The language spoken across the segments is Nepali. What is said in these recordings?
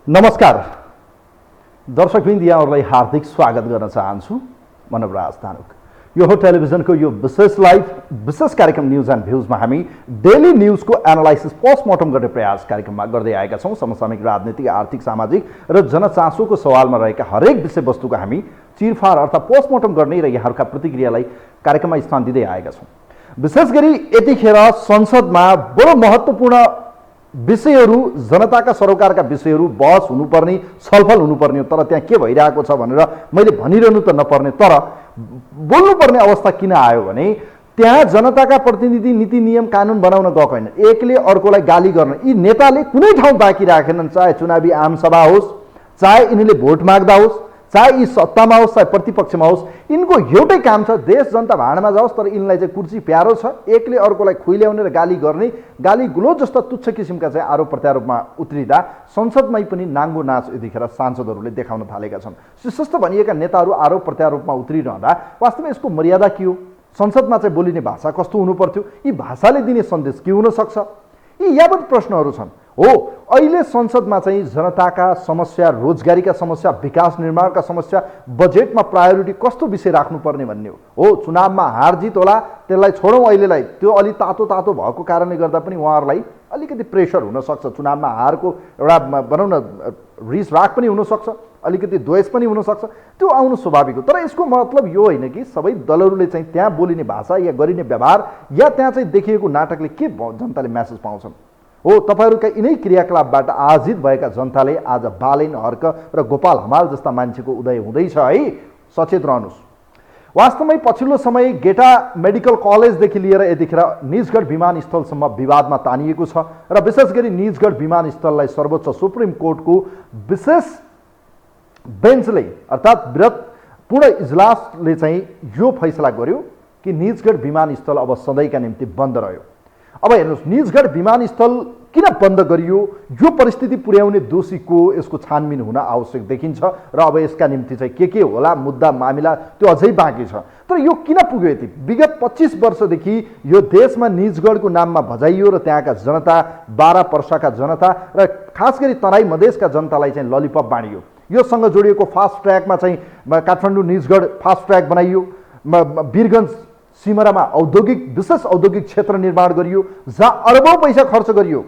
नमस्कार दर्शकवृन्द, यहाँहरूलाई हार्दिक स्वागत गर्न चाहन्छु। मनोराज धानुक। यो हो टेलिभिजनको यो विशेष लाइभ विशेष कार्यक्रम न्यूज एन्ड भ्यूजमा हामी डेली न्यूजको एनालाइसिस पोस्टमार्टम गर्ने प्रयास कार्यक्रममा गर्दै आएका छौँ। समसामयिक राजनीतिक, आर्थिक, सामाजिक र जनचासोको सवालमा रहेका हरेक विषयवस्तुको हामी चिरफार अर्थात् पोस्टमार्टम गर्ने र यहाँहरूका प्रतिक्रियालाई कार्यक्रममा स्थान दिँदै आएका छौँ। विशेष गरी यतिखेर संसदमा बडो महत्त्वपूर्ण विषयहरू, जनताका सरोकारका विषयहरू बहस हुनुपर्ने, छलफल हुनुपर्ने, तर त्यहाँ के भइरहेको छ भनेर मैले भनिरहनु त नपर्ने, तर बोल्नुपर्ने अवस्था किन आयो भने त्यहाँ जनताका प्रतिनिधि नीति नियम कानुन बनाउन गएको होइन, एकले अर्कोलाई गाली गर्न। यी नेताले कुनै ठाउँ बाँकी राखेनन्, चाहे चुनावी आमसभा होस्, चाहे यिनीहरूले भोट माग्दा होस्, चाहे यी सत्तामा होस्, चाहे प्रतिपक्षमा होस्, यिनको एउटै काम छ, देश जनता भाँडमा जाओस्, तर यिनलाई चाहिँ कुर्सी प्यारो छ। एकले अर्कोलाई खुइल्याउने र गाली गर्ने, गाली गुलोज जस्ता तुच्छ किसिमका चाहिँ आरोप प्रत्यारोपमा उत्रिँदा संसदमै पनि नाङ्गो नाच यतिखेर सांसदहरूले देखाउन थालेका छन्। शीर्षस्थ भनिएका नेताहरू आरोप प्रत्यारोपमा उत्रिरहँदा वास्तवमा यसको मर्यादा के हो? संसदमा चाहिँ बोलिने भाषा कस्तो हुनु पर्थ्यो? यी भाषाले दिने सन्देश के हुन सक्छ? यी यावत प्रश्नहरू छन्। हो, अहिले संसदमा चाहिँ जनताका समस्या, रोजगारीका समस्या, विकास निर्माणका समस्या, बजेटमा प्रायोरिटी कस्तो विषय राख्नुपर्ने भन्ने हो। चुनावमा हार जित होला, त्यसलाई छोडौँ अहिलेलाई, त्यो अलि तातो तातो भएको कारणले गर्दा पनि उहाँहरूलाई अलिकति प्रेसर हुनसक्छ। चुनावमा हारको एउटा भनौँ न रिस राग पनि हुनसक्छ, अलिकति द्वेष पनि हुनसक्छ, त्यो आउनु स्वाभाविक हो। तर यसको मतलब यो होइन कि सबै दलहरूले चाहिँ त्यहाँ बोलिने भाषा या गरिने व्यवहार या त्यहाँ चाहिँ देखिएको नाटकले के जनताले म्यासेज पाउँछन्। हो, तपाईँहरूका यिनै क्रियाकलापबाट आजित भएका जनताले आज बालेन हर्क र गोपाल हमाल जस्ता मान्छेको उदय हुँदैछ है, सचेत रहनुहोस्। वास्तवमै पछिल्लो समय गेटा मेडिकल कलेजदेखि लिएर यतिखेर निजगढ विमानस्थलसम्म विवादमा तानिएको छ र विशेष गरी निजगढ विमानस्थललाई सर्वोच्च सुप्रिम कोर्टको विशेष बेन्चले अर्थात् वृहत पूर्ण इजलासले चाहिँ यो फैसला गर्यो कि निजगढ विमानस्थल अब सधैँका निम्ति बन्द रह्यो। अब हेर्नुहोस्, निजगढ विमानस्थल किन बन्द गरियो, यो परिस्थिति पुर्याउने दोषी को, यसको छानबिन हुन आवश्यक देखिन्छ र अब यसका निम्ति चाहिँ के होला मुद्दा मामिला त्यो अझै बाँकी छ। तर यो किन पुग्यो यति? विगत 25 वर्षदेखि यो देशमा निजगढको नाममा भजाइयो र त्यहाँका जनता, 12 पर्साका जनता र खास गरी तराई मधेसका जनतालाई चाहिँ ललिपप बाँडियो। योसँग जोडिएको फास्ट ट्र्याकमा चाहिँ काठमाडौँ निजगढ फास्ट ट्र्याक बनाइयो, वीरगञ्ज सिमरामा विशेष औद्योगिक क्षेत्र निर्माण गरियो जहाँ अरबौं पैसा खर्च गरियो।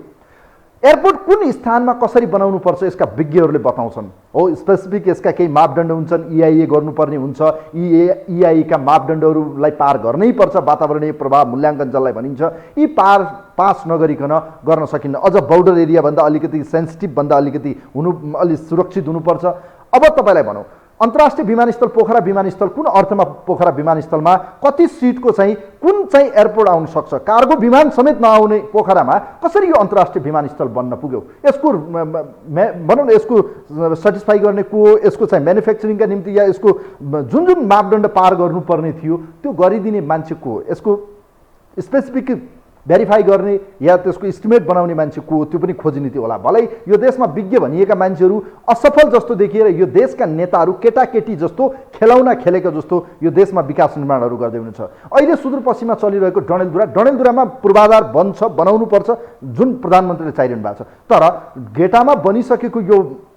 एयरपोर्ट कुन स्थानमा कसरी बनाउनु पर्छ यसका विज्ञहरूले बताउँछन्। हो, स्पेसिफिक यसका केही मापदण्ड हुन्छन्, EIA गर्नुपर्ने हुन्छ, EIA का मापदण्डहरूलाई पार गर्नै पर्छ, वातावरणीय प्रभाव मूल्याङ्कन जसलाई भनिन्छ, यी पास नगरिकन गर्न सकिन्न। अझ बोर्डर एरियाभन्दा अलिकति सेन्सिटिभ भन्दा अलिकति अलि सुरक्षित हुनुपर्छ। अब तपाईँलाई भनौँ, अन्तर्राष्ट्रिय विमानस्थल पोखरा विमानस्थल कुन अर्थमा पोखरा विमानस्थलमा कति सिटको चाहिँ कुन चाहिँ एयरपोर्ट आउन सक्छ, कार्गो विमान समेत नआउने पोखरामा कसरी यो अन्तर्राष्ट्रिय विमानस्थल बन्न पुग्यो? यसको भनौँ न यसको सेटिस्फाई गर्ने को, यसको चाहिँ म्यानुफ्याक्चरिङका निम्ति या यसको जुन जुन मापदण्ड पार गर्नुपर्ने थियो त्यो गरिदिने मान्छे को, यसको स्पेसिफिक भेरिफाई गर्ने या त्यसको इस्टिमेट बनाउने मान्छे को, त्यो पनि खोजनीति होला। भलै यो देशमा विज्ञ भनिएका मान्छेहरू असफल जस्तो देखिएर यो देशका नेताहरू केटाकेटी जस्तो खेलौना खेलेको जस्तो यो देशमा विकास निर्माणहरू गर्दै हुनुहुन्छ। अहिले सुदूरपश्चिममा चलिरहेको डडेलधुरामा पूर्वाधार बन्छ, बनाउनु पर्छ जुन प्रधानमन्त्रीले चाहिरहनु भएको छ। तर गेटामा बनिसकेको यो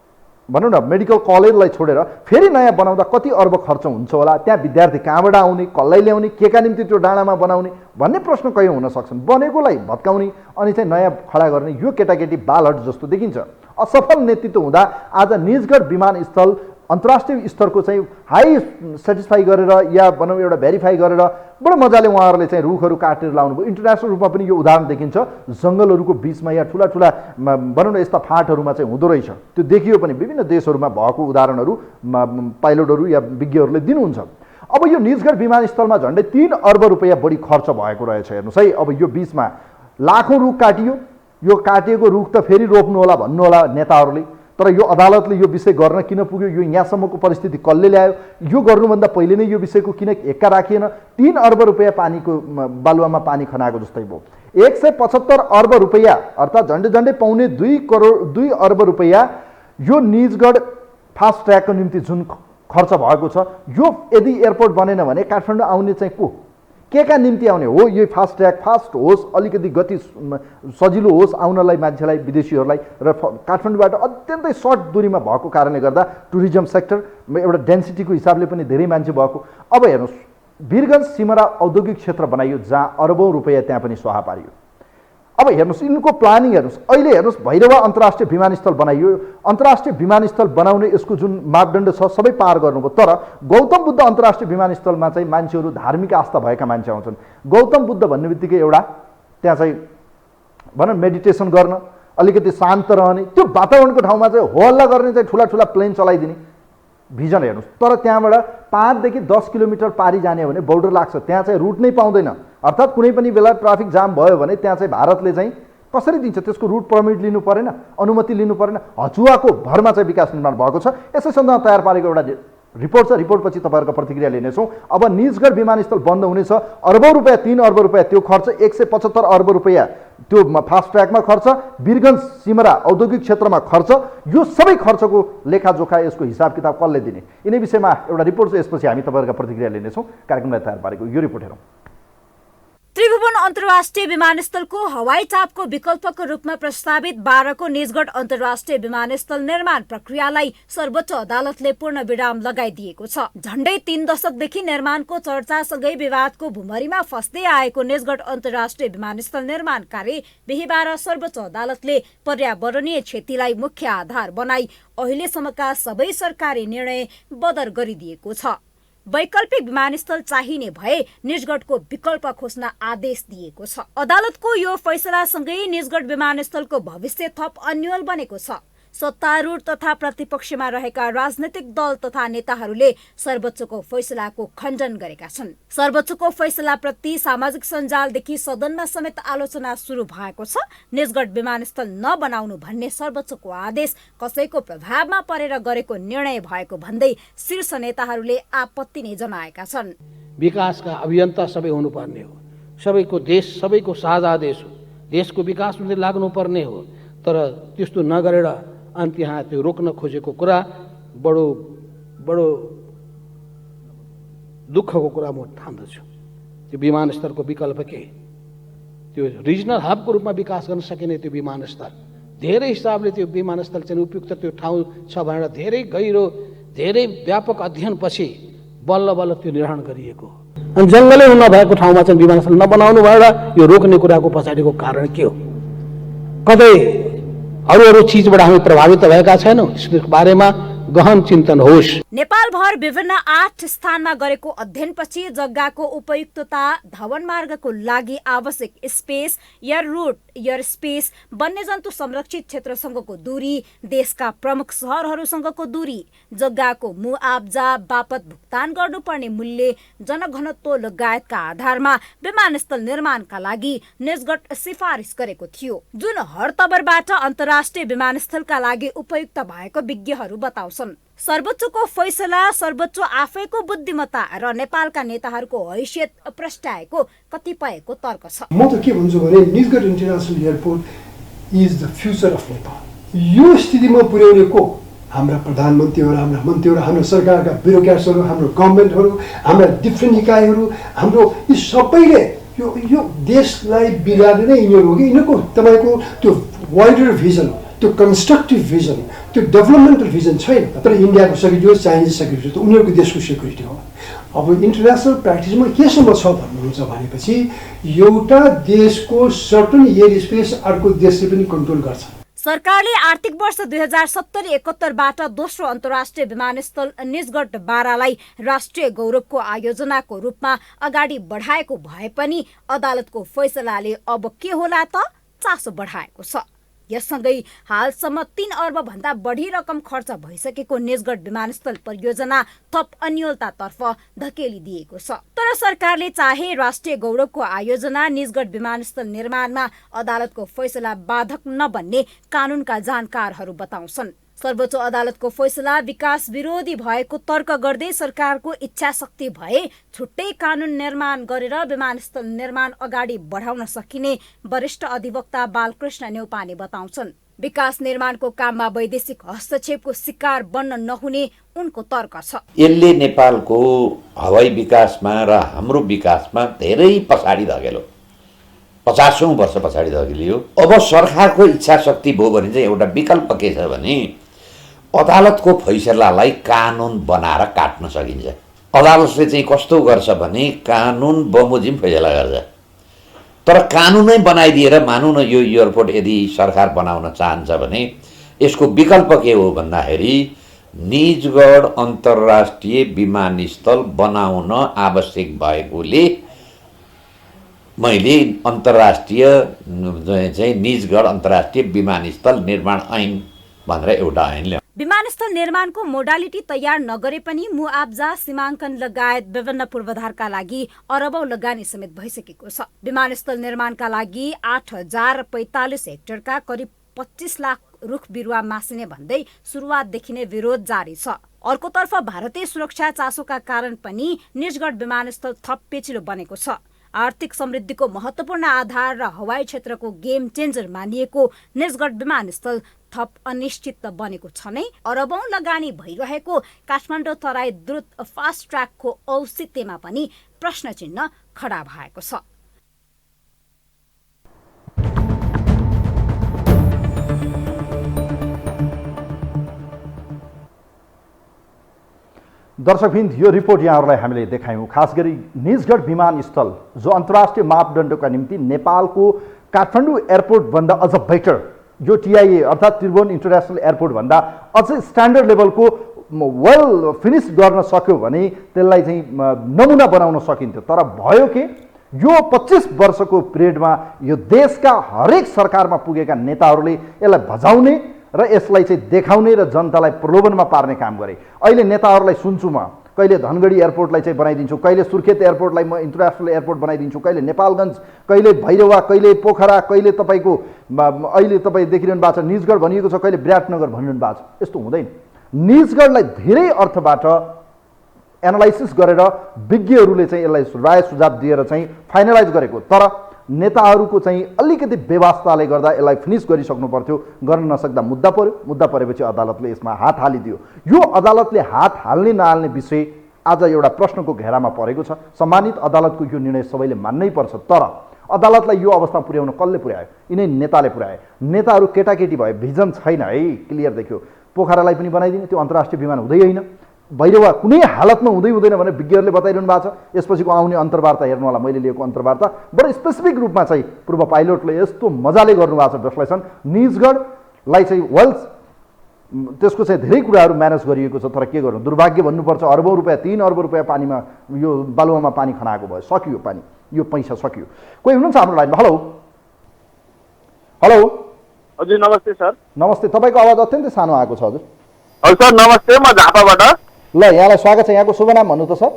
भनौँ न मेडिकल कलेजलाई छोडेर फेरि नयाँ बनाउँदा कति अर्ब खर्च हुन्छ होला? त्यहाँ विद्यार्थी कहाँबाट आउने, कसलाई ल्याउने, केका निम्ति त्यो डाँडामा बनाउने भन्ने प्रश्न कयौँ हुन सक्छन्। बनेकोलाई भत्काउने अनि चाहिँ नयाँ खडा गर्ने, यो केटाकेटी बालहट जस्तो देखिन्छ। असफल नेतृत्व हुँदा आज निजगढ विमानस्थल अन्तर्राष्ट्रिय स्तरको चाहिँ हाई सेटिस्फाई गरेर या भनौँ एउटा भेरिफाई गरेर बडो मजाले उहाँहरूले चाहिँ रुखहरू काटेर लाउनु भयो। इन्टरनेसनल रूपमा पनि यो उदाहरण देखिन्छ, जङ्गलहरूको बिचमा या ठुला ठुला भनौँ न यस्ता फाँटहरूमा चाहिँ हुँदो रहेछ। त्यो देखियो पनि विभिन्न देशहरूमा भएको उदाहरणहरू पाइलटहरू या विज्ञहरूले दिनुहुन्छ। अब यो निजगढ विमानस्थलमा झन्डै 3 अर्ब रुपियाँ बढी खर्च भएको रहेछ। हेर्नुहोस् है, अब यो बिचमा लाखौँ रुख काटियो। यो काटिएको रुख त फेरि रोप्नु होला भन्नु होला नेताहरूले, तर यो अदालतले यो विषय गर्न किन पुग्यो, यो यहाँसम्मको परिस्थिति कसले ल्यायो, यो गर्नुभन्दा पहिले नै यो विषयको किन एक्का राखिएन? 3 अर्ब रुपियाँ पानीको बालुवामा पानी खनाएको जस्तै भयो। 175 अर्ब रुपियाँ अर्थात् झन्डै पौने 2 अर्ब रुपियाँ यो निजगढ फास्ट ट्र्याकको निम्ति जुन खर्च भएको छ, यो यदि एयरपोर्ट बनेन भने काठमाडौँ आउने चाहिँ को, का निम्ति आउने हो, यो फास्ट ट्र्याक फास्ट होस्, अलिकति गति सजिलो होस् आउनलाई मान्छेलाई, विदेशीहरूलाई, र काठमाडौँबाट अत्यन्तै सर्ट दूरीमा भएको कारणले गर्दा टुरिज्म सेक्टर एउटा डेन्सिटीको हिसाबले पनि धेरै मान्छे भएको। अब हेर्नुहोस्, वीरगञ्ज सिमरा औद्योगिक क्षेत्र बनाइयो जहाँ अरबौँ रुपैयाँ त्यहाँ पनि स्वाहा पारियो। अब हेर्नुहोस् यिनको प्लानिङ हेर्नुहोस्, अहिले हेर्नुहोस् भैरवा अन्तर्राष्ट्रिय विमानस्थल बनाइयो, अन्तर्राष्ट्रिय विमानस्थल बनाउने यसको जुन मापदण्ड छ सबै पार गर्नुभयो। तर गौतम बुद्ध अन्तर्राष्ट्रिय विमानस्थलमा चाहिँ मान्छेहरू धार्मिक आस्था भएका मान्छे आउँछन्। गौतम बुद्ध भन्ने बित्तिकै एउटा त्यहाँ चाहिँ भनौँ मेडिटेसन गर्न, अलिकति शान्त रहने, त्यो वातावरणको ठाउँमा चाहिँ हल्ला गर्ने चाहिँ ठुला ठुला प्लेन चलाइदिने भिजन हेर्नुहोस्। तर त्यहाँबाट 5 देखि 10 किलोमिटर पारी जाने हो भने बोर्डर लाग्छ, त्यहाँ चाहिँ रुट नै पाउँदैन। अर्थात् कुनै पनि बेला ट्राफिक जाम भयो भने त्यहाँ चाहिँ भारतले चाहिँ कसरी दिन्छ, त्यसको रुट पर्मिट लिनु परेन, अनुमति लिनु परेन। हचुवाको भरमा चाहिँ विकास निर्माण भएको छ। यसै सन्दर्भमा तयार पारेको एउटा रिपोर्ट छ, रिपोर्टपछि तपाईँहरूको प्रतिक्रिया लिनेछौँ। अब निजगढ विमानस्थल बन्द हुनेछ, अरबौँ रुपैयाँ, 3 अर्ब रुपैयाँ त्यो खर्च, 175 अर्ब रुपैयाँ त्यो फास्ट ट्र्याकमा खर्च, वीरगञ्ज सिमरा औद्योगिक क्षेत्रमा खर्च, यो सबै खर्चको लेखाजोखा, यसको हिसाब किताब कसले दिने, यिनै विषयमा एउटा रिपोर्ट छ। यसपछि हामी तपाईँहरूका प्रतिक्रिया लिनेछौँ। कार्यक्रमलाई तयार पारेको यो रिपोर्ट हेरौँ। त्रिभुवन अन्तर्राष्ट्रिय विमानस्थलको हवाई चापको विकल्पको रूपमा प्रस्तावित 12 को निजगढ अन्तर्राष्ट्रिय विमानस्थल निर्माण प्रक्रियालाई सर्वोच्च अदालतले पूर्ण विराम लगाइदिएको छ। झण्डै 3 दशकदेखि निर्माणको चर्चासँगै विवादको भुमरीमा फस्दै आएको निजगढ अन्तर्राष्ट्रिय विमानस्थल निर्माण कार्य बिहीबार सर्वोच्च अदालतले पर्यावरणीय क्षतिलाई मुख्य आधार बनाई अहिलेसम्मका सबै सरकारी निर्णय बदर गरिदिएको छ। वैकल्पिक विमानस्थल चाहिने भए निजगढको विकल्प खोज्न आदेश दिएको छ। अदालतको यो फैसलासँगै निजगढ विमानस्थलको भविष्य थप अन्यल बनेको छ। सत्तारूढ तथा प्रतिपक्षमा रहेका राजनैतिक दल तथा नेताहरूले सर्वोच्चको फैसलाको खण्डन गरेका छन्। सर्वोच्चको फैसलाप्रति सामाजिक सञ्जालदेखि सदनमा समेत आलोचना सुरु भएको छ। निजगढ विमानस्थल नबनाउनु भन्ने सर्वोच्चको आदेश कसैको प्रभावमा परेर गरेको निर्णय भएको भन्दै शीर्ष नेताहरूले आपत्ति नै जनाएका छन्। विकासका अभियन्ता सबै हुनुपर्ने हो, सबैको देश सबैको साझा देश हो, देशको विकास हुँदै लाग्नुपर्ने हो। तर त्यस्तो नगरेर अन्त यहाँ त्यो रोक्न खोजेको कुरा बडो बडो दुःखको कुरा म ठान्दछु। त्यो विमानस्थलको विकल्प के, त्यो रिजनल हबको रूपमा विकास गर्न सकिने त्यो विमानस्थल धेरै हिसाबले त्यो विमानस्थल चाहिँ उपयुक्त त्यो ठाउँ छ भनेर धेरै गहिरो धेरै व्यापक अध्ययनपछि बल्ल बल्ल त्यो निर्माण गरिएको हो। अनि जङ्गलै नभएको ठाउँमा चाहिँ विमानस्थल नबनाउनु भएर यो रोक्ने कुराको पछाडिको कारण के हो? कतै अरू चीजबाट हामी प्रभावित भएका छैनौँ? यसको बारेमा गहन चिन्तन होस्। नेपालभर विभिन्न 8 स्थानमा गरेको अध्ययनपछि जग्गाको उपयुक्तता, धवन मार्गको लागि आवश्यक space, air route, air space, वन्यजन्तु संरक्षित क्षेत्रसँगको दूरी, देशका प्रमुख शहरहरूसँगको दूरी, जग्गाको मुआब्जा बापत भुक्तान गर्नुपर्ने मूल्य, जनघनत्व लगायतका आधारमा विमानस्थल निर्माणका लागि निजगढ सिफारिस गरेको थियो, जुन हरतबरबाट अन्तर्राष्ट्रिय विमानस्थलका लागि उपयुक्त भएको विज्ञहरू बताउँछन्। सर्वोच्चको फैसला सर्वोच्च आफैको बुद्धिमत्ता र नेपालका नेताहरूको हैसियत प्रस्ट्याएको कतिपयको तर्क छ। म त के भन्छु भने Nijgadh international airport is the future of Nepal. यो स्थितिमा पुर्याउने को? हाम्रा प्रधानमन्त्रीहरू, हाम्रा मन्त्रीहरू, हाम्रो सरकारका ब्युरोक्रेट्सहरू, हाम्रो गभर्मेन्टहरू, हाम्रा डिफ्रेन्ट निकायहरू, हाम्रो यी सबैले यो देशलाई बिगार्ने नै यिनीहरू हो कि यिनीहरूको तपाईँको त्यो वाइडर भिजन, त्यो कन्स्ट्रक्टिभ भिजन, त्यो डेभलपमेन्टल भिजन छैन। तर इन्डियाको सेक्युरिटी हो, चाइनिज सेक्युरिटी हो, उनीहरूको देशको सेक्युरिटी हो। अब इन्टरनेसनल प्र्याक्टिसमा केसम्म छ भन्नुहुन्छ भनेपछि एउटा देशको सर्टन एयर स्पेस अर्को देशले पनि कन्ट्रोल गर्छ। सरकारले आर्थिक वर्ष 2070-71बाट दोस्रो अन्तर्राष्ट्रिय विमानस्थल निजगढ 12लाई राष्ट्रिय गौरवको आयोजनाको रूपमा अगाडि बढाएको भए पनि अदालतको फैसलाले अब के होला त चासो बढाएको छ। यससँगै हालसम्म 3 अर्ब भन्दा बढी रकम खर्च भइसकेको निजगढ विमानस्थल परियोजना थप अन्यलतातर्फ धकेलिदिएको छ। तर सरकारले चाहे राष्ट्रिय गौरवको आयोजना निजगढ विमानस्थल निर्माणमा अदालतको फैसला बाधक नबन्ने कानूनका जानकारहरू बताउँछन्। सर्वोच्च अदालतको फैसला विकास विरोधी भएको तर्क गर्दै सरकारको इच्छा शक्ति भए छुट्टै कानून निर्माण गरेर विमानस्थल निर्माण अगाडि बढाउन सकिने वरिष्ठ अधिवक्ता बालकृष्ण न्यौपाने बताउँछन्। विकास निर्माणको काममा वैदेशिक हस्तक्षेपको शिकार बन्न नहुने उनको तर्क छ। यसले नेपालको हवाई विकासमा र हाम्रो विकासमा धेरै पछाडि धकेल्यो, 50औं वर्ष पछाडि धकेलियो। अब सरकारको इच्छा शक्ति भयो भने चाहिँ एउटा विकल्प के छ भने अदालतको फैसलालाई कानुन बनाएर काट्न सकिन्छ। अदालतले चाहिँ कस्तो गर्छ भने कानुन बमोजिम फैसला गर्छ। तर कानुनै बनाइदिएर मानौँ न यो एयरपोर्ट यदि सरकार बनाउन चाहन्छ भने यसको विकल्प के हो भन्दाखेरि निजगढ अन्तर्राष्ट्रिय विमानस्थल बनाउन आवश्यक भएकोले मैले अन्तर्राष्ट्रिय चाहिँ निजगढ अन्तर्राष्ट्रिय विमानस्थल निर्माण ऐन भनेर एउटा ऐन ल्याउ। विमानस्थल निर्माणको मोडालिटी तयार नगरे पनि मुआब्जा सीमाङ्कन लगायत विभिन्न पूर्वाधारका लागि अरबौं लगानी समेत भइसकेको छ। विमानस्थल निर्माणका लागि 8045 हेक्टरका करिब 25 लाख रुख बिरुवा मासिने भन्दै सुरुवातदेखि नै विरोध जारी छ। अर्कोतर्फ भारतीय सुरक्षा चासोका कारण पनि निजगढ विमानस्थल थप पेचिलो बनेको छ। आर्थिक समृद्धिको महत्वपूर्ण आधार र हवाई क्षेत्रको गेम चेन्जर मानिएको निजगढ विमानस्थल थप अनिश्चित बनेको छ नै। अरबौं लगानी भइरहेको काठमाडौँ तराई द्रुत फास्ट ट्र्याकको औचित्यमा पनि प्रश्न चिन्ह खडा भएको छ। दर्शकवृन्द, यो रिपोर्ट यहाँहरूलाई हामीले देखायौँ। खास गरी निजगढ विमानस्थल जो अन्तर्राष्ट्रिय मापदण्डका निम्ति नेपालको काठमाडौँ एयरपोर्टभन्दा अझ बेटर, जो टिआइए अर्थात् त्रिभुवन इन्टरनेसनल एयरपोर्टभन्दा अझै स्ट्यान्डर्ड लेभलको वेल फिनिस गर्न सक्यो भने त्यसलाई चाहिँ नमुना बनाउन सकिन्थ्यो। तर भयो के, यो 25 वर्षको पिरियडमा यो देशका हरेक सरकारमा पुगेका नेताहरूले यसलाई भजाउने र यसलाई चाहिँ देखाउने र जनतालाई प्रलोभनमा पार्ने काम गरे। अहिले नेताहरूलाई सुन्छु म, कहिले धनगढी एयरपोर्टलाई चाहिँ बनाइदिन्छु, कहिले सुर्खेत एयरपोर्टलाई म इन्टरनेसनल एयरपोर्ट बनाइदिन्छु, कहिले नेपालगञ्ज, कहिले भैरवा, कहिले पोखरा, कहिले तपाईँको अहिले तपाईँ देखिरहनु भएको छ निजगढ भनिएको छ, कहिले विराटनगर भनिरहनु भएको छ। यस्तो हुँदैन। निजगढलाई धेरै अर्थबाट एनालाइसिस गरेर विज्ञहरूले चाहिँ यसलाई राय सुझाव दिएर चाहिँ फाइनलाइज गरेको। तर नेताहरूको चाहिँ अलिकति व्यवस्थाले गर्दा यसलाई फिनिस गरिसक्नु पर्थ्यो, गर्न नसक्दा मुद्दा पर्यो। मुद्दा परेपछि अदालतले यसमा हात हालिदियो। यो अदालतले हात हाल्ने नहाल्ने विषय आज एउटा प्रश्नको घेरामा परेको छ। सम्मानित अदालतको यो निर्णय सबैले मान्नै पर्छ। तर अदालतलाई यो अवस्थामा पुर्याउन कसले पुर्यायो? यिनै नेताले पुर्याए। नेताहरू केटाकेटी भए, भिजन छैन है, क्लियर देखियो। पोखरालाई पनि बनाइदिने, त्यो अन्तर्राष्ट्रिय विमान हुँदै होइन। भैरवा कुनै हालतमा हुँदैन भनेर विज्ञहरूले बताइरहनु भएको छ। यसपछिको आउने अन्तर्वार्ता हेर्नु होला, मैले लिएको अन्तर्वार्ता बडो स्पेसिफिक रूपमा चाहिँ पूर्व पाइलटले यस्तो मजाले गर्नुभएको छ विश्लेषण। निजगढलाई चाहिँ वेल त्यसको चाहिँ धेरै कुराहरू म्यानेज गरिएको छ। तर के गर्नु, दुर्भाग्य भन्नुपर्छ, अरबौं रुपियाँ 3 अर्ब रुपियाँ पानीमा यो बालुवामा पानी खनाएको भयो। सकियो पानी, यो पैसा सकियो। कोही हुनुहुन्छ हाम्रो लाइनमा? हेलो हेलो हजुर नमस्ते सर। नमस्ते, तपाईँको आवाज अत्यन्तै सानो आएको छ। हजुर हजुर सर नमस्ते, म झापाबाट। ल यहाँलाई स्वागत छ। यहाँको शुभ नाम भन्नु त सर?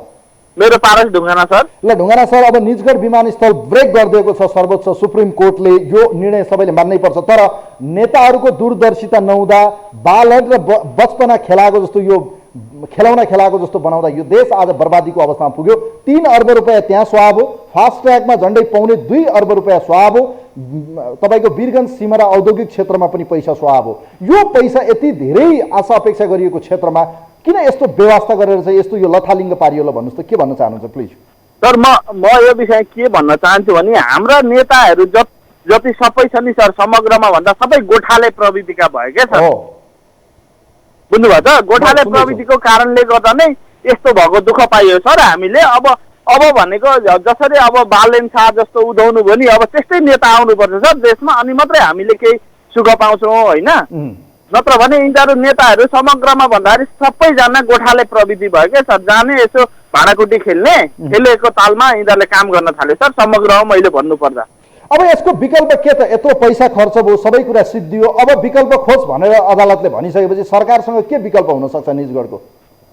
मेरो पारस ढुङ्गाना सर। ल ढुङ्गाना सर, अब निजगढ विमानस्थल ब्रेक गरिदिएको छ सर्वोच्च सुप्रिम कोर्टले। यो निर्णय सबैले मान्नै पर्छ। तर नेताहरूको दूरदर्शिता नहुँदा, बालक र बचपना खेलाएको जस्तो यो खेलौना खेलाएको जस्तो बनाउँदा यो देश आज बर्बादीको अवस्थामा पुग्यो। 3 अर्ब रुपियाँ त्यहाँ स्वाहा भयो। फास्ट ट्र्याकमा झन्डै 2.25 अर्ब रुपियाँ स्वाहा भयो। तपाईँको वीरगञ्ज सिमरा औद्योगिक क्षेत्रमा पनि पैसा स्वाहा भयो। यो पैसा यति धेरै आशा अपेक्षा गरिएको क्षेत्रमा किन यस्तो व्यवस्था गरेर चाहिँ यस्तो यो लथालिङ्ग पारियो ल? भन्नुहोस् त, के भन्न चाहनुहुन्छ प्लिज? सर म यो विषय के भन्न चाहन्छु भने हाम्रा नेताहरू जति सबै छ नि सर, समग्रमा भन्दा सबै गोठाले प्रवृत्तिका भयो क्या सर। बुझ्नुभयो त? गोठाले प्रवृत्तिको कारणले गर्दा नै यस्तो भएको दुःख पाइयो सर हामीले। अब भनेको जसरी अब बालेन शाह जस्तो उदाउनु भयो नि, अब त्यस्तै नेता आउनुपर्छ सर देशमा, अनि मात्रै हामीले केही सुख पाउँछौँ होइन। नत्र भने यिनीहरू नेताहरू समग्रमा भन्दाखेरि सबैजना गोठाले प्रवृत्ति भयो क्या सर। जाने यसो भाँडाकुटी खेलेको तालमा यिनीहरूले काम गर्न थाल्यो सर समग्रमा, मैले भन्नुपर्दा। अब यसको विकल्प के त? यत्रो पैसा खर्च भयो, सबै कुरा सिद्धियो, अब विकल्प खोज भनेर अदालतले भनिसकेपछि सरकारसँग के विकल्प हुन सक्छ निजगढको?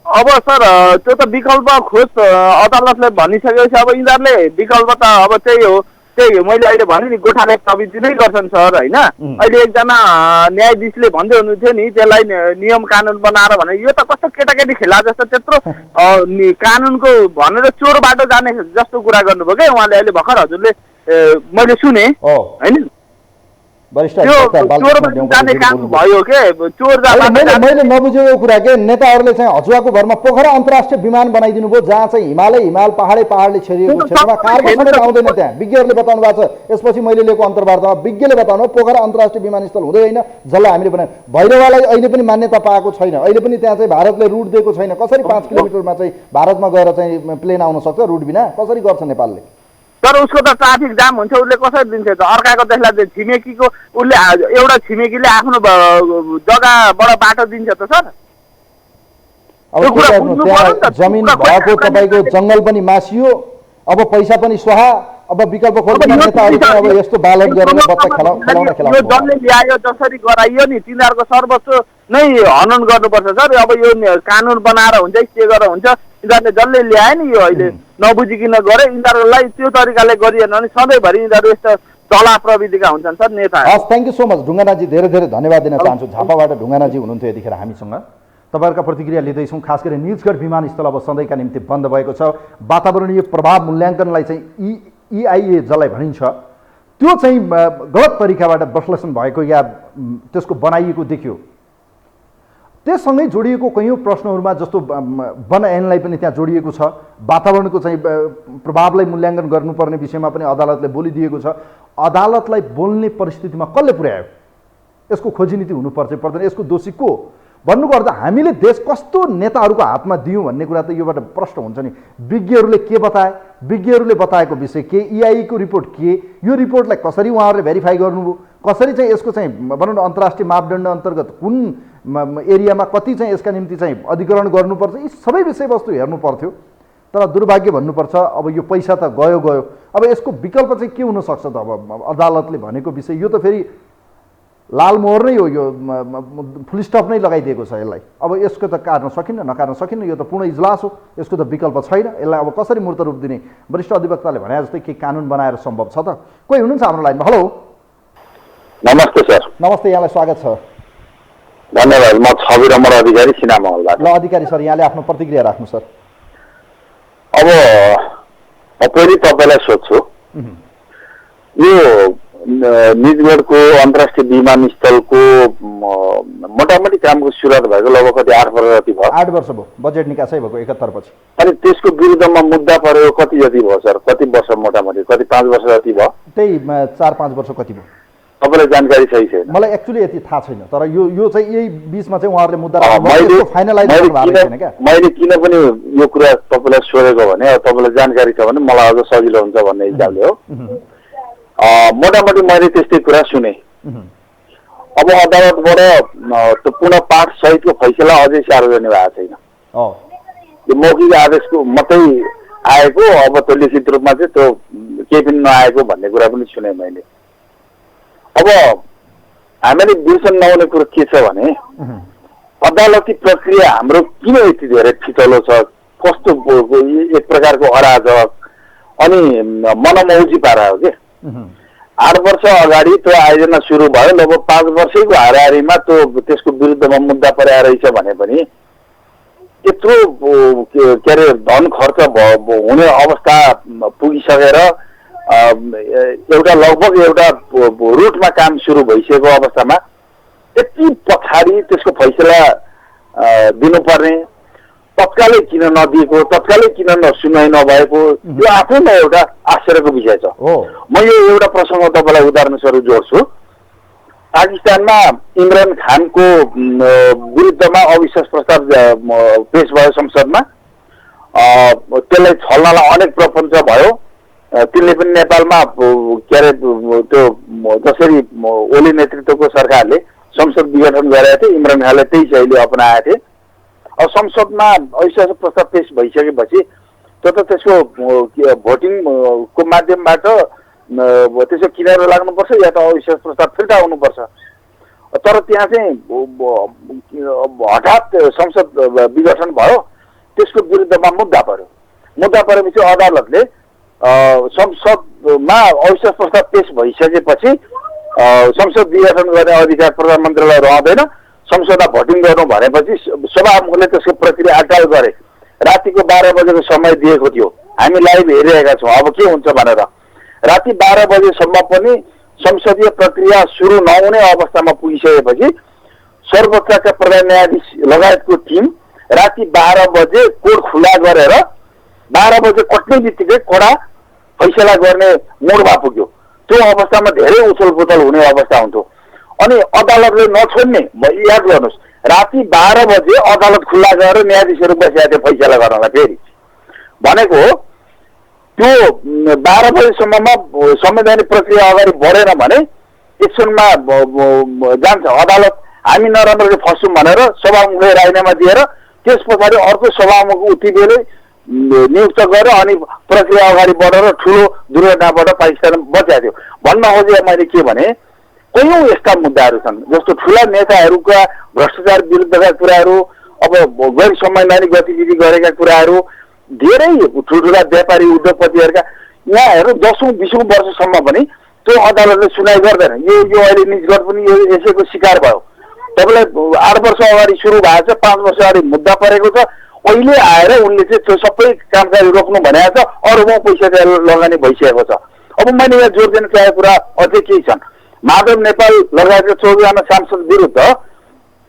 अब सर त्यो त विकल्प खोज अदालतले भनिसकेपछि अब यिनीहरूले विकल्प त अब त्यही हो, त्यही मैले अहिले भने नि गोठाले प्रवृत्ति नै गर्छन् सर होइन। अहिले एकजना न्यायाधीशले भन्दै हुनुहुन्थ्यो नि त्यसलाई नियम कानुन बनाएर भने यो त कस्तो केटाकेटी खेला जस्तो त्यत्रो कानुनको भनेर चोर बाटो जाने जस्तो कुरा गर्नुभयो क्या उहाँले अहिले भर्खर हजुरले मैले सुने होइन मैले नबुझेको कुरा के नेताहरूले चाहिँ हचुवाको भरमा पोखरा अन्तर्राष्ट्रिय विमान बनाइदिनु भयो जहाँ चाहिँ हिमाल पहाडले छेरिएको क्षेत्रमा कार्गो समेत आउँदैन। त्यहाँ विज्ञहरूले बताउनु भएको छ। यसपछि मैले लिएको अन्तर्वार्तामा विज्ञले बताउनु पोखरा अन्तर्राष्ट्रिय विमानस्थल हुँदै होइन जसलाई हामीले बनायौँ। भैरवालाई अहिले पनि मान्यता पाएको छैन। अहिले पनि त्यहाँ चाहिँ भारतले रुट दिएको छैन। कसरी 5 किलोमिटरमा चाहिँ भारतमा गएर चाहिँ प्लेन आउन सक्छ रुट बिना? कसरी गर्छ नेपालले? तर उसको त ट्राफिक जाम हुन्छ उसले कसरी दिन्छ त? अर्काको देशलाई छिमेकीको उसले एउटा छिमेकीले आफ्नो जग्गाबाट बाटो दिन्छ त सर? अब जमिन भएको तपाईँको जङ्गल पनि मासियो, अब पैसा पनि स्वाहा, अब विकल्प खोज्ने नेताहरू चाहिँ अब यस्तो बालक गरेर बच्चा खेलाउन जसले ल्यायो जसरी गराइयो नि तिनीहरूको सर्वस्व नै हनन गर्नुपर्छ सर। अब यो कानुन बनाएर हुन्छ के गरेर हुन्छ यिनीहरूले जसले ल्याए नि यो अहिले नबुझिकन गरे यिनीहरूलाई त्यो तरिकाले गरिएन भने सधैँभरि यिनीहरू यस्तो चला प्रविधिका हुन्छन् सर नेता। हस्, थ्याङ्क यू सो मच ढुङ्गानाजी, धेरै धेरै धन्यवाद दिन चाहन्छु। झापाबाट ढुङ्गानाजी हुनुहुन्थ्यो यतिखेर हामीसँग। तपाईँहरूका प्रतिक्रिया लिँदैछौँ। खास गरी निजगढ विमानस्थल अब सधैँका निम्ति बन्द भएको छ। वातावरणीय प्रभाव मूल्याङ्कनलाई चाहिँ EIA जसलाई भनिन्छ त्यो चाहिँ गलत तरिकाबाट विश्लेषण भएको या त्यसको बनाइएको देखियो। त्यससँगै जोडिएको कैयौँ प्रश्नहरूमा जस्तो वन ऐनलाई पनि त्यहाँ जोडिएको छ। वातावरणको चाहिँ प्रभावलाई मूल्याङ्कन गर्नुपर्ने विषयमा पनि अदालतले बोलिदिएको छ। अदालतलाई बोल्ने परिस्थितिमा कसले पुर्यायो? यसको खोजी नीति हुनुपर्छ पर्दैन? यसको दोषी को? भन्नुको अर्थ हामीले देश कस्तो नेताहरूको हातमा दियौँ भन्ने कुरा त योबाट प्रश्न हुन्छ नि। विज्ञहरूले के बताए? विज्ञहरूले बताएको विषय के? EIA को रिपोर्ट के? यो रिपोर्टलाई कसरी उहाँहरूले भेरिफाई गर्नुभयो? कसरी चाहिँ यसको चाहिँ भनौँ न अन्तर्राष्ट्रिय मापदण्ड अन्तर्गत कुन एरियामा कति चाहिँ यसका निम्ति चाहिँ अधिग्रहण गर्नुपर्छ, यी सबै विषयवस्तु हेर्नु पर्थ्यो। तर दुर्भाग्य भन्नुपर्छ अब यो पैसा त गयो। अब यसको विकल्प चाहिँ के हुनसक्छ त? अब अदालतले भनेको विषय यो त फेरि लाल मोहर नै हो, यो फुल स्टप नै लगाइदिएको छ यसलाई। अब यसको त काट्न सकिन्न, नकाट्न सकिन्न, यो त पूर्ण इजलास हो। यसको त विकल्प छैन। यसलाई अब कसरी मूर्त रूप दिने? वरिष्ठ अधिवक्ताले भने जस्तै के कानुन बनाएर सम्भव छ त? कोही हुनुहुन्छ हाम्रो लाइनमा? हेलो, नमस्ते सर। नमस्ते, यहाँलाई स्वागत छ। धन्यवाद। म छवि रमण अधिकारी सिनामहलबाट। ल अधिकारी सर, यहाँले आफ्नो प्रतिक्रिया राख्नु सर। अब फेरि तपाईँलाई सोध्छु, यो निजगढको अन्तर्राष्ट्रिय विमानस्थलको मोटामोटी कामको सुरुवात भएको लगभग कति 8 वर्ष जति भयो? 8 वर्ष भयो। बजेट निकासै भएको 71 पछि। अनि त्यसको विरुद्धमा मुद्दा परेको कति जति भयो सर? कति वर्ष? मोटामोटी कति 5 वर्ष जति भयो? त्यही 4-5 वर्ष कति भयो? तपाईँलाई जानकारी सही छैन? मलाई एक्चुअली यति थाहा छैन। तर यो चाहिँ यही बिचमा चाहिँ उहाँहरूले मुद्दा मैले किन पनि यो कुरा तपाईँलाई सोधेको भने तपाईँलाई जानकारी छ भने मलाई अझ सजिलो हुन्छ भन्ने हिसाबले हो। मोटामोटी मैले त्यस्तै कुरा सुने। अब अदालतबाट त्यो पुनः पाठ सहितको फैसला अझै सार्वजनिक भएको छैन। यो मौखिक आदेशको मात्रै आएको, अब त्यो लिखित रूपमा चाहिँ त्यो केही पनि नआएको भन्ने कुरा पनि सुने मैले। अब हामीले बिर्सन नहुने कुरो के छ भने अदालती प्रक्रिया हाम्रो किन यति धेरै फितलो छ? कस्तो एक प्रकारको अराजक अनि मनमौजी पारा हो कि 8 वर्ष अगाडि त्यो आयोजना सुरु भयो, लगभग 5 वर्षैको हाराहारीमा त्यसको विरुद्धमा मुद्दा परेछ भने पनि यत्रो के अरे धन खर्च हुने अवस्था पुगिसकेर एउटा लगभग एउटा रुटमा काम सुरु भइसकेको अवस्थामा यति पछाडि त्यसको फैसला दिनुपर्ने, तत्कालै किन नदिएको, तत्कालै किन सुनवाई नभएको, यो आफैमा एउटा आश्चर्यको विषय छ। म यो एउटा प्रसङ्ग तपाईँलाई उदाहरण स्वरूप जोड्छु। पाकिस्तानमा इमरान खानको विरुद्धमा अविश्वास प्रस्ताव पेश भयो संसदमा। त्यसलाई छल्नलाई अनेक प्रपञ्च भयो। तिनले पनि नेपालमा के अरे त्यो जसरी ओली नेतृत्वको सरकारले संसद विघटन गरेका थिए, इमरान खानले त्यही शैली अपनाएका थिए। अब संसदमा अविश्वास प्रस्ताव पेश भइसकेपछि त्यो त त्यसको भोटिङको माध्यमबाट त्यसको किनारो लाग्नुपर्छ या त अविश्वास प्रस्ताव फिर्ता हुनुपर्छ। तर त्यहाँ चाहिँ हठात संसद विघटन भयो, त्यसको विरुद्धमा मुद्दा पर्यो। मुद्दा परेपछि अदालतले संसदमा अविश्वास प्रस्ताव पेश भइसकेपछि संसद विघटन गर्ने अधिकार प्रधानमन्त्रीलाई रहँदैन। संसदमा भोटिङ गर्नु भनेपछि सभामुखले त्यसको प्रक्रिया अटाल गरे। रातिको 12 बजेको समय दिएको थियो, हामी लाइभ हेरिरहेका छौँ अब के हुन्छ भनेर। राति 12 बजेसम्म पनि संसदीय प्रक्रिया सुरु नहुने अवस्थामा पुगिसकेपछि सर्वोच्चका प्रधान न्यायाधीश लगायतको टिम राति 12 बजे कोर्ट खुला गरेर 12 बजे कट्ने बित्तिकै कडा फैसला गर्ने मोडमा पुग्यो। त्यो अवस्थामा धेरै उछलपुछल हुने अवस्था हुन्थ्यो। अनि अदालतले नछोड्ने, याद गर्नुहोस्, राति 12 बजे अदालत खुल्ला गरेर न्यायाधीशहरू बसेका थिए फैसला गर्नलाई। फेरि भनेको त्यो 12 बजेसम्ममा संवैधानिक प्रक्रिया अगाडि बढेन भने एक्सनमा जान्छ अदालत। हामी नराम्ररी फस्यौँ भनेर सभामुखले राजीनामा दिएर त्यस पछाडि अर्को सभामुख उति बेलै नियुक्त गरेर अनि प्रक्रिया अगाडि बढेर ठुलो दुर्घटनाबाट पाकिस्तान बचाएको थियो। भन्न खोजेँ मैले के भने कयौँ यस्ता मुद्दाहरू छन् जस्तो ठुला नेताहरूका भ्रष्टाचार विरुद्धका कुराहरू, अब गैर संवैधानिक गतिविधि गरेका कुराहरू, धेरै ठुल्ठुला व्यापारी उद्योगपतिहरूका यहाँहरू 10औं-20औं वर्षसम्म पनि त्यो अदालतले सुनाइ गर्दैन। यो अहिले निजगढ पनि यो यसैको शिकार भयो। तपाईँलाई 8 वर्ष अगाडि सुरु भएको छ, 5 वर्ष अगाडि मुद्दा परेको छ। अहिले आएर उनले चाहिँ त्यो सबै कामकाज रोक्नु भनेको छ, अरूमा पैसा लगानी भइसकेको छ। अब मैले यहाँ जोड दिन चाहेको कुरा अझै केही छन्। माधव नेपाल लगायतका 14 जना सांसद विरुद्ध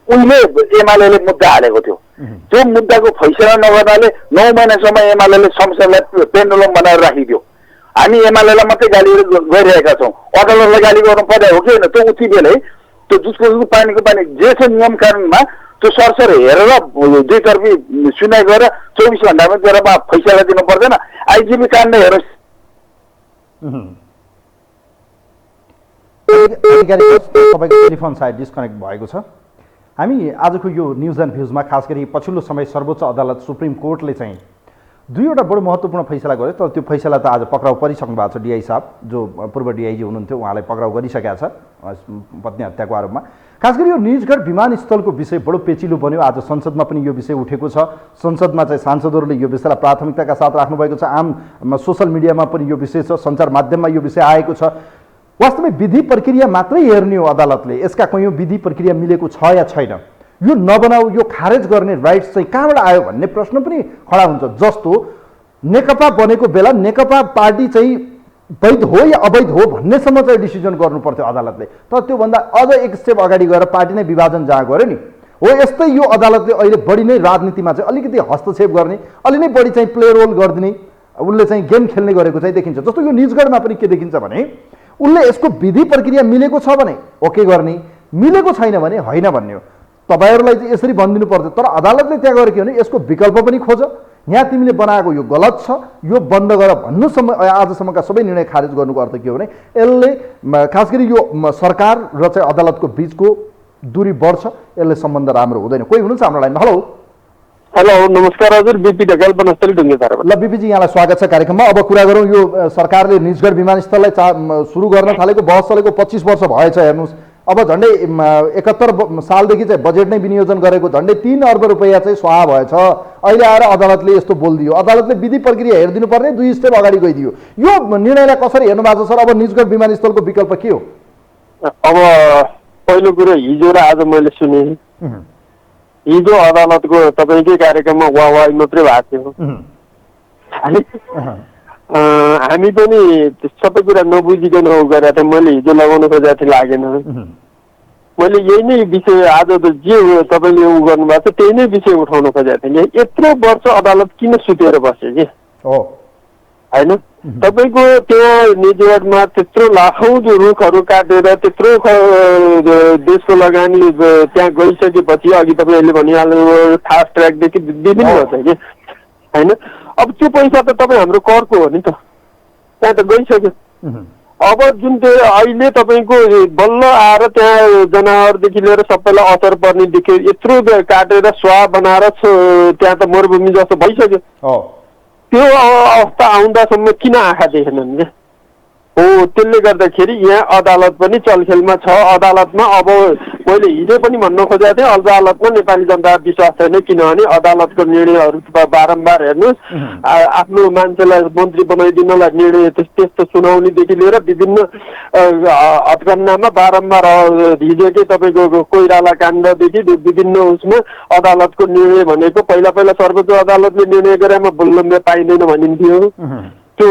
उनले एमाले मुद्दा हालेको थियो। त्यो मुद्दाको फैसला नगर्नाले 9 महिनासम्म एमाले संसदलाई पेन्डुलम बनाएर राखिदियो। हामी एमालेलाई मात्रै गाली गरिरहेका छौँ, अदालतलाई गाली गर्नु पर्ने हो कि होइन? त्यो उति बेलै त्यो जुसको जुस पानीको पानी जे छ नियम कानुनमा त्यो सरसर हेरेर दुईतर्फी सुनाइ गरेर 24 घण्टामा गएर फैसला दिनु पर्दैन। आइजिबी काण्ड हेर्नुहोस्। तपाईँको टेलिफोन सायद डिस्कनेक्ट भएको छ। हामी आजको यो न्युज एन्ड भ्युजमा खास गरी पछिल्लो समय सर्वोच्च अदालत सुप्रिम कोर्टले चाहिँ 2वटा बडो महत्त्वपूर्ण फैसला गर्यो। तर त्यो फैसला त आज पक्राउ परिसक्नु भएको छ। डिआई साहब जो पूर्व डिआइजी हुनुहुन्थ्यो उहाँलाई पक्राउ गरिसकेका छ पत्नी हत्याको आरोपमा। खास गरी यो निजगढ विमानस्थलको विषय बडो पेचिलो बन्यो। आज संसदमा पनि यो विषय उठेको छ। संसदमा चाहिँ सांसदहरूले यो विषयलाई प्राथमिकताका साथ राख्नुभएको छ। आम सोसल मिडियामा पनि यो विषय छ, सञ्चार माध्यममा यो विषय आएको छ। वास्तवमै विधि प्रक्रिया मात्रै हेर्ने हो अदालतले, यसका कयौँ विधि प्रक्रिया मिलेको छ या छैन, यो नबनाऊ, यो खारेज गर्ने राइट्स चाहिँ कहाँबाट आयो भन्ने प्रश्न पनि खडा हुन्छ। जस्तो नेकपा बनेको बेला नेकपा पार्टी चाहिँ वैध हो या अवैध हो भन्नेसम्म चाहिँ डिसिजन गर्नु पर्थ्यो अदालतले। तर त्योभन्दा अझ एक स्टेप अगाडि गएर पार्टी नै विभाजन जहाँ गर्यो नि हो। यस्तै यो अदालतले अहिले बढी नै राजनीतिमा चाहिँ अलिकति हस्तक्षेप गर्ने, अलि नै बढी चाहिँ प्ले रोल गरिदिने, उनले चाहिँ गेम खेल्ने गरेको चाहिँ देखिन्छ। जस्तो यो निजगढमा पनि के देखिन्छ भने उनले यसको विधि प्रक्रिया मिलेको छ भने ओके गर्ने, मिलेको छैन भने होइन भन्ने हो। तपाईँहरूलाई चाहिँ यसरी भनिदिनु पर्छ। तर अदालतले त्यहाँ गएर के भने यसको विकल्प पनि खोज, यहाँ तिमीले बनाएको यो गलत छ, यो बन्द गर भन्नुसम्म आजसम्मका सबै निर्णय खारेज गर्नुको अर्थ के हो भने यसले खास गरी यो सरकार र चाहिँ अदालतको बिचको दूरी बढ्छ, यसले सम्बन्ध राम्रो हुँदैन। कोही हुनुहुन्छ हाम्रो लाइनमा? हेलो हेलो नमस्कार हजुर, बिपी ढकाल बनस्थली ढुङ्गेधार। ल बिपीजी, यहाँलाई स्वागत छ कार्यक्रममा। अब कुरा गरौँ यो सरकारले निजगढ विमानस्थललाई सुरु गर्न थालेको बहस चलेको 25 वर्ष भएछ। हेर्नुहोस् अब झन्डै 71 सालदेखि चाहिँ बजेट नै विनियोजन गरेको झन्डै 3 अर्ब रुपैयाँ चाहिँ स्वाहा भएछ। अहिले आएर अदालतले यस्तो बोलिदियो। अदालतले विधि प्रक्रिया हेरिदिनु पर्ने 2 स्टेप अगाडि गइदियो। यो निर्णयलाई कसरी हेर्नु भएको छ सर? अब निजगढ विमानस्थलको विकल्प के हो? अब पहिलो कुरो हिजो र आज मैले सुने, हिजो अदालतको तपाईँकै कार्यक्रममा वाह मात्रै भएको थियो। हामी पनि सबै कुरा नबुझिकन गरेका थियौँ। मैले हिजो लगाउनु खोजेको थिएँ, लागेन। मैले यही नै विषय आज त जे तपाईँले उ गर्नुभएको छ त्यही नै विषय उठाउन खोजेको थिएँ। यत्रो वर्ष अदालत किन सुतेर बस्यो कि होइन? तपाईँको त्यहाँ निजगढमा त्यत्रो लाखौँ जो रुखहरू काटेर त्यत्रो देशको लगानी त्यहाँ गइसकेपछि अघि तपाईँहरूले भनिहाल्नु फास्ट ट्र्याकदेखि विभिन्न हुन्छ कि होइन? अब त्यो पैसा त तपाईँ हाम्रो करको हो नि त, त्यहाँ त गइसक्यो। अब जुन त्यो अहिले तपाईँको बल्ल आएर त्यहाँ जनावरदेखि लिएर सबैलाई असर पर्नेदेखि यत्रो काटेर स्वाह बनाएर त्यहाँ त मरुभूमि जस्तो भइसक्यो। त्यो अवस्था आउँदासम्म किन आँखा देखेनन् क्या? हो त्यसले गर्दाखेरि यहाँ अदालत पनि चलखेलमा छ। अदालतमा अब मैले हिजो पनि भन्न खोजेको थिएँ, अदालतमा नेपाली जनता विश्वास छैन, किनभने अदालतको निर्णयहरू बारम्बार हेर्नुहोस्, आफ्नो मान्छेलाई मन्त्री बनाइदिनलाई निर्णय त्यस्तो सुनाउनेदेखि लिएर विभिन्न हटकन्डामा बारम्बार हिजोकै तपाईँको कोइराला काण्डदेखि विभिन्न उसमा अदालतको निर्णय भनेको पहिला सर्वोच्च अदालतले निर्णय गरेमा बोल्न पाइँदैन भनिन्थ्यो। त्यो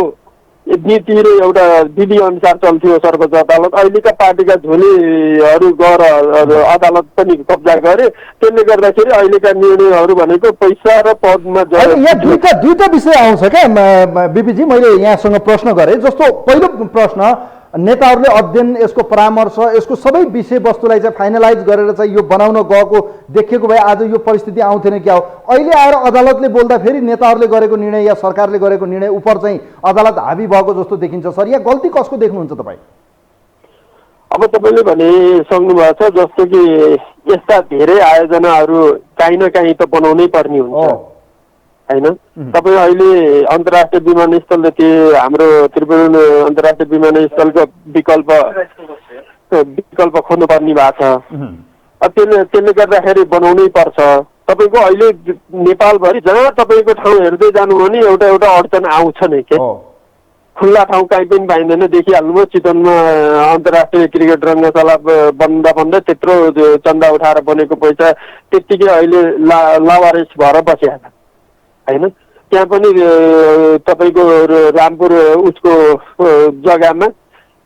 नीति र एउटा विधि अनुसार चल्थ्यो सर्वोच्च अदालत। अहिलेका पार्टीका झोलीहरू गएर अदालत पनि कब्जा गरे, त्यसले गर्दाखेरि अहिलेका निर्णयहरू भनेको पैसा र पदमा यहाँ दुईटा विषय आउँछ क्या बिपीजी। मैले यहाँसँग प्रश्न गरेँ, जस्तो पहिलो प्रश्न नेताहरूले अध्ययन, यसको परामर्श, यसको सबै विषयवस्तुलाई चाहिँ फाइनलाइज गरेर चाहिँ यो बनाउन गएको देखिएको भए आज यो परिस्थिति आउँथेन क्या हो। अहिले आएर अदालतले बोल्दा फेरि नेताहरूले गरेको निर्णय या सरकारले गरेको निर्णय उपर चाहिँ अदालत हावी भएको जस्तो देखिन्छ। सर, यहाँ गल्ती कसको देख्नुहुन्छ तपाईँ? अब तपाईँले भने सक्नु भएको छ, जस्तो कि यस्ता धेरै आयोजनाहरू काहीँ न काहीँ त बनाउनै पर्ने हुन्छ होइन। तपाईँ अहिले अन्तर्राष्ट्रिय विमानस्थल त्यो हाम्रो त्रिभुवन अन्तर्राष्ट्रिय विमानस्थलको विकल्प खोज्नुपर्ने भएको छ। त्यसले गर्दाखेरि बनाउनै पर्छ। तपाईँको अहिले नेपालभरि जहाँ तपाईँको ठाउँ हेर्दै जानु भने एउटा अडचन आउँछ नै के, खुल्ला ठाउँ काहीँ पनि पाइँदैन। देखिहाल्नुभयो चितवनमा अन्तर्राष्ट्रिय क्रिकेट रङ्गशाला बन्दा त्यत्रो चन्दा उठाएर बनेको पैसा त्यत्तिकै अहिले लावारिस भएर बसिहाल्छ होइन। त्यहाँ पनि तपाईँको रामपुर उसको जग्गामा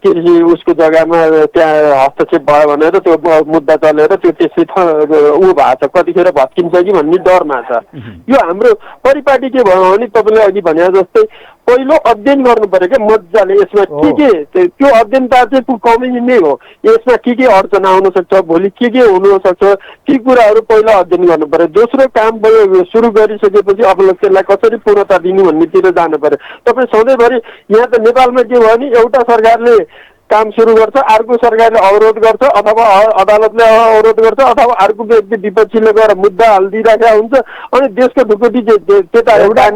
कृषि उसको जग्गामा त्यहाँ हस्तक्षेप भयो भनेर त्यो मुद्दा चलेर त्यो त्यसै ऊ भएको छ, कतिखेर भत्किन्छ कि भन्ने डरमा छ। यो हाम्रो परिपाटी के भयो भने तपाईँले अघि भने जस्तै पहिलो अध्ययन गर्नु पर्यो क्या मजाले, यसमा के त्यो अध्ययन त चाहिँ कमी नै हो। यसमा के अडचन आउन सक्छ, भोलि के हुनसक्छ, ती कुराहरू पहिला अध्ययन गर्नु पर्यो। दोस्रो काम सुरु गरिसकेपछि अब त्यसलाई कसरी पूर्णता दिनु भन्नेतिर जानु पर्यो। तपाईँ सधैँभरि यहाँ त नेपालमा के भयो भने एउटा सरकारले काम सुरु गर्छ, अर्को सरकारले अवरोध गर्छ, अथवा अदालतले अवरोध गर्छ, अथवा अर्को व्यक्ति विपक्षीले गएर मुद्दा हालिदिइराखेका हुन्छ, अनि देशको ढुकुटी त्यता एउटा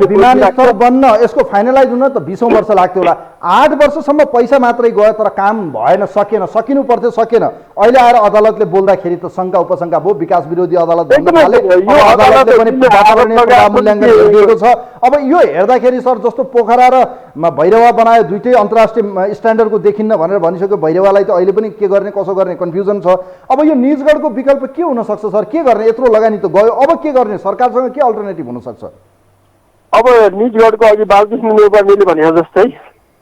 विमानस्थल बन्न यसको फाइनलाइज हुन त 20औं वर्ष लाग्थ्यो होला। 8 वर्षसम्म पैसा मात्रै गयो, तर काम भएन, सकिनु पर्थ्यो, सकेन। अहिले आएर अदालतले बोल्दाखेरि त शङ्का उपशङ्का भयो, विकास विरोधी अदालत भन्न थाले, अदालतले पनि वातावरणीय मूल्याङ्कन गरिएको छ। अब यो हेर्दाखेरि सर, जस्तो पोखरा र भैरवा बनायो, दुईटै अन्तर्राष्ट्रिय स्ट्यान्डर्डको देखिन्न भनेर भनिसक्यो। भैरवालाई त अहिले पनि के गर्ने कसो गर्ने कन्फ्युजन छ। अब यो निजगढको विकल्प के हुन सक्छ सर? के गर्ने? यत्रो लगानी त गयो, अब के गर्ने? सरकारसँग के अल्टरनेटिभ हुन सक्छ? अब निजगढको अघि बालकृष्ण नेपालीले भने जस्तै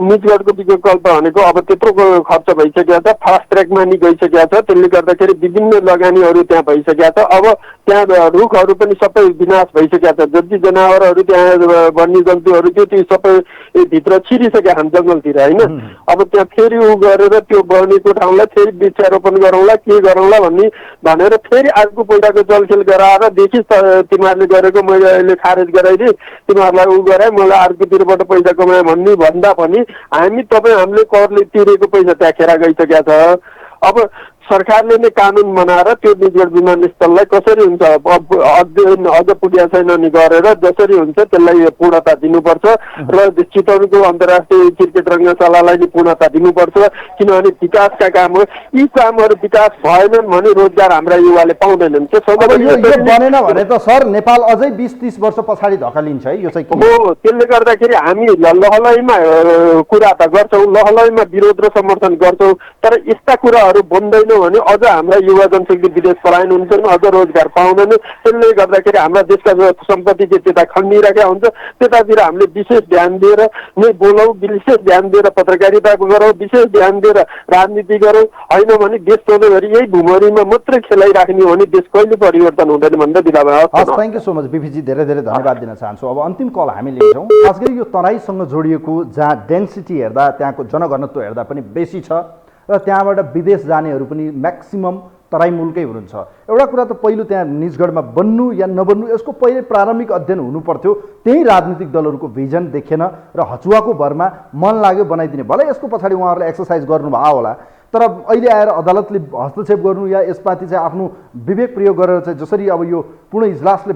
निजगढको विकल्प भनेको अब त्यत्रो खर्च भइसकेको छ, फास्ट ट्र्याकमा नि गइसकेको छ, त्यसले गर्दाखेरि विभिन्न लगानीहरू त्यहाँ भइसकेको छ। अब त्यहाँ रुखहरू पनि सबै विनाश भइसकेको छ, जति जनावरहरू त्यहाँ वन्यजन्तुहरू थियो त्यो सबै भित्र छिरिसकेका छन् जङ्गलतिर होइन। अब त्यहाँ फेरि उ गरेर त्यो बनेको ठाउँलाई फेरि वृक्षारोपण गरौँला के गरौँला भनेर फेरि अर्को पैसाको चलखेल गराएर देखिस् तिमीहरूले गरेको मैले अहिले खारेज गराइदिएँ, तिमीहरूलाई उ गराएँ, मलाई अर्कोतिरबाट पैसा कमाएँ भन्दा पनि हामीले करले तिरेको पैसा त्यहाँ खेर गइसकेको छ। अब सरकारले नै कानुन बनाएर त्यो निजगढ विमानस्थललाई कसरी हुन्छ अध्ययन अझ पुगेको छैन नि गरेर जसरी हुन्छ त्यसलाई पूर्णता दिनुपर्छ र चितवनको अन्तर्राष्ट्रिय क्रिकेट रङ्गशालालाई नि पूर्णता दिनुपर्छ। किनभने विकासका काम हो, यी कामहरू विकास भएनन् भने रोजगार हाम्रा युवाले पाउँदैनन्। बनेन भने त सर नेपाल अझै 20-30 वर्ष पछाडि धकालिन्छ है। यो चाहिँ हो, त्यसले गर्दाखेरि हामी लहलैमा कुरा त गर्छौँ, लहलैमा विरोध र समर्थन गर्छौँ, तर यस्ता कुराहरू बन्दैन भने अझ हाम्रा युवा जनशक्ति विदेश पलायन हुन्छन्, अझ रोजगार पाउँदैन। त्यसले गर्दाखेरि हाम्रा देशका सम्पत्ति त्यता खन्डिरहेका हुन्छ। त्यतातिर हामीले विशेष ध्यान दिएर नै बोलौँ, विशेष ध्यान दिएर पत्रकारिता गरौँ, विशेष ध्यान दिएर राजनीति गरौँ। होइन भने देश सधैँभरि यही भूमरीमा मात्रै खेलाइराख्ने हो भने देश कहिले परिवर्तन हुँदैन भन्दा बिदा भयो। थ्याङ्क यू सो मच बिपीजी, धेरै धेरै धन्यवाद दिन चाहन्छु। अब अन्तिम कल हामी लिन्छौँ। खास गरी यो तराईसँग जोडिएको जहाँ डेन्सिटी हेर्दा त्यहाँको जनघनत्व हेर्दा पनि बेसी छ र त्यहाँबाट विदेश जानेहरू पनि म्याक्सिमम तराई मुलकै हुनुहुन्छ। एउटा कुरा त पहिलो त्यहाँ निजगढमा बन्नु या नबन्नु यसको पहिले प्रारम्भिक अध्ययन हुनु पर्थ्यो। त्यही राजनीतिक दलहरूको भिजन देखेन र हचुवाको भरमा मन लाग्यो बनाइदिने। भलै यसको पछाडि उहाँहरूले एक्सर्साइज गर्नुभयो होला, तर अहिले आएर अदालतले हस्तक्षेप गर्नु या यसमाथि चाहिँ आफ्नो विवेक प्रयोग गरेर चाहिँ जसरी अब यो पूर्ण इजलासले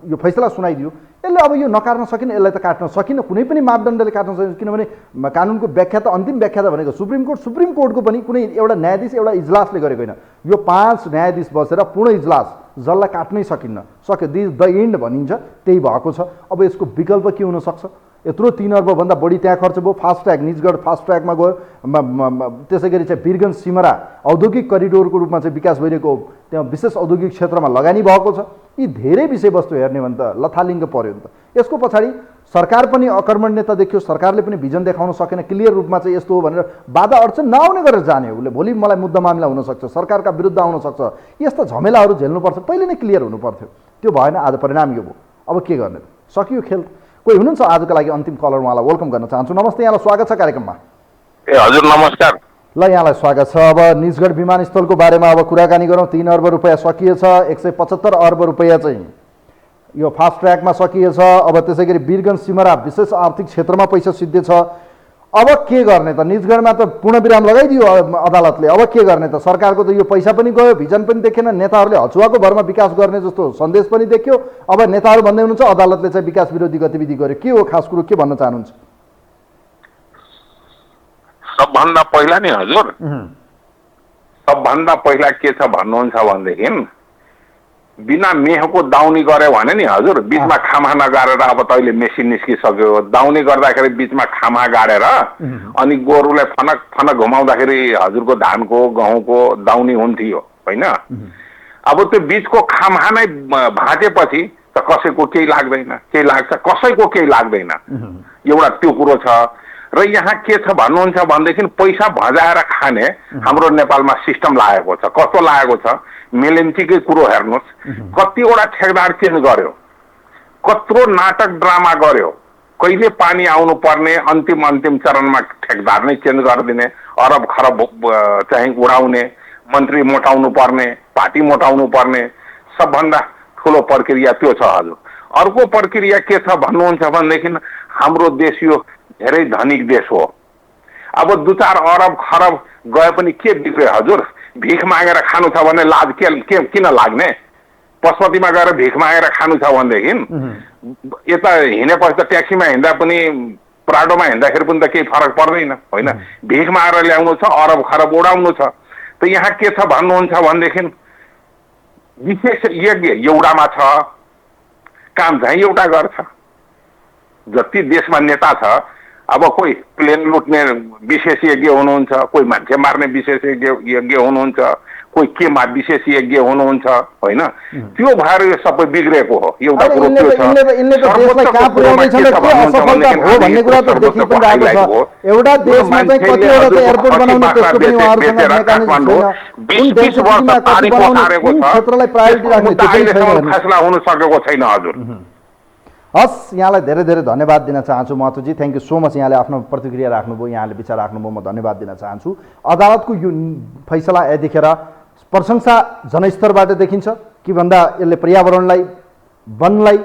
यो फैसला सुनाइदियो, यसले अब यो नकाट्न सकिन, यसलाई त काट्न सकिन, कुनै पनि मापदण्डले काट्न सकिन। किनभने कानुनको व्याख्या त अन्तिम व्याख्या त भनेको सुप्रिम कोर्टको पनि कुनै एउटा न्यायाधीश एउटा इजलासले गरेको होइन, यो 5 न्यायाधीश बसेर पूर्ण इजलास जसलाई काट्नै सकिन्न, सक्यो द एन्ड भनिन्छ, त्यही भएको छ। अब यसको विकल्प के हुनसक्छ? यत्रो 3 अर्बभन्दा बढी त्यहाँ खर्च भयो, फास्ट ट्र्याक निजगढ फास्ट ट्र्याकमा गयो, त्यसै गरी चाहिँ वीरगञ्ज सिमरा औद्योगिक करिडोरको रूपमा चाहिँ विकास भइरहेको त्यहाँ विशेष औद्योगिक क्षेत्रमा लगानी भएको छ। यी धेरै विषयवस्तु हेर्ने भने त लथालिङ्ग पर्यो नि त। यसको पछाडि सरकार पनि अकर्मण नेता देखियो, सरकारले पनि भिजन देखाउन सकेन, क्लियर रूपमा चाहिँ यस्तो हो भनेर बाधा अडचन नआउने गरेर जाने उसले भोलि मलाई मुद्दा मामिला हुनसक्छ, सरकारका विरुद्ध आउन सक्छ, यस्ता झमेलाहरू झेल्नुपर्छ, पहिले नै क्लियर हुनु पर्थ्यो। त्यो भएन, आज परिणाम यो भयो। अब के गर्ने त? सकियो खेल। कोही हुनुहुन्छ आजको लागि अन्तिम कलर, उहाँलाई वेलकम गर्न चाहन्छु। नमस्ते, यहाँलाई स्वागत छ कार्यक्रममा। ए हजुर नमस्कार। ल यहाँलाई स्वागत छ। अब निजगढ विमानस्थलको बारेमा अब कुराकानी गरौँ। 3 अर्ब रुपियाँ सकिएछ, 175 अर्ब रुपियाँ चाहिँ यो फास्ट ट्र्याकमा सकिएछ। अब त्यसै गरी वीरगञ्ज सिमरा विशेष आर्थिक क्षेत्रमा पैसा सिद्धिएछ। अब के गर्ने त? निजगढमा त पूर्णविराम लगाइदियो अदालतले, अब के गर्ने त? सरकारको त यो पैसा पनि गयो, भिजन पनि देखेन, नेताहरूले हचुवाको भरमा विकास गर्ने जस्तो सन्देश पनि देखियो। अब नेताहरू भन्दै हुनुहुन्छ अदालतले चाहिँ विकास विरोधी गतिविधि गर्यो। के हो खास कुरो, के भन्न चाहनुहुन्छ? सबभन्दा पहिला नि हजुर, सबभन्दा पहिला के छ भन्नुहुन्छ भनेदेखि बिना मेहको दाउनी गर्यो भने नि हजुर, बिचमा खामा नगाडेर, अब त अहिले मेसिन निस्किसक्यो, दाउनी गर्दाखेरि बिचमा खामा गाडेर अनि गोरुलाई फनक फनक घुमाउँदाखेरि हजुरको धानको गहुँको दाउनी हुन्थ्यो होइन। अब त्यो बिचको खामा नै भाँचेपछि त कसैको केही लाग्दैन, केही लाग्छ, कसैको केही लाग्दैन, एउटा त्यो कुरो छ। र यहाँ के छ भन्नुहुन्छ भनेदेखि पैसा भजाएर खाने हाम्रो नेपालमा सिस्टम लागेको छ। कस्तो लागेको छ? मेलेम्चीकै कुरो हेर्नुहोस्, कतिवटा ठेकदार चेन्ज गर्यो, कत्रो नाटक ड्रामा गर्यो, कहिले पानी आउनु पर्ने अन्तिम चरणमा ठेकदार नै चेन्ज गरिदिने, अरब खरब चाहिँ उडाउने, मन्त्री मोटाउनु पर्ने, पार्टी मोटाउनु पर्ने, सबभन्दा ठुलो प्रक्रिया त्यो छ हजुर। अर्को प्रक्रिया के छ भन्नुहुन्छ भनेदेखि हाम्रो देश यो धेरै धनिक देश हो। अब 2-4 अरब खरब गए पनि के बिग्रे हजुर? भिख मागेर खानु छ भने लाज के किन लाग्ने? पशुपतिमा गएर भिख मागेर खानु छ भनेदेखि यता हिँडेपछि त ट्याक्सीमा हिँड्दा पनि प्राडोमा हिँड्दाखेरि पनि त केही फरक पर्दैन होइन। भिख मागेर ल्याउनु छ, अरब खरब उडाउनु छ। त यहाँ के छ भन्नुहुन्छ भनेदेखि विशेष यज्ञ एउटामा छ, काम चाहिँ एउटा गर्छ। जति देशमा नेता छ, अब कोही प्लेन लुट्ने विशेष यज्ञ हुनुहुन्छ, कोही मान्छे मार्ने विशेष यज्ञ हुनुहुन्छ, कोही केमा विशेष यज्ञ हुनुहुन्छ होइन। त्यो भएर यो सबै बिग्रेको हो। एउटा कुरो त्यो छ, एउटा देशमा चाहिँ कतिवटा चाहिँ एयरपोर्ट बनाउने त्यसको पनि उहाँहरूसँग मेकानिजम छैन। 20 वर्ष तारिख पठाएको छ, क्षेत्रलाई प्रायोरिटी राख्ने त्यो पनि छैन, फैसला हुन सकेको छैन हजुर। हस्, यहाँलाई धेरै धेरै धन्यवाद दिन चाहन्छु Mahato ji. Thank you so much. यहाँले आफ्नो प्रतिक्रिया राख्नुभयो, यहाँले विचार राख्नुभयो, म धन्यवाद दिन चाहन्छु। अदालतको यो फैसला यतिखेर प्रशंसा जनस्तरबाट देखिन्छ कि भन्दा यसले पर्यावरणलाई, वनलाई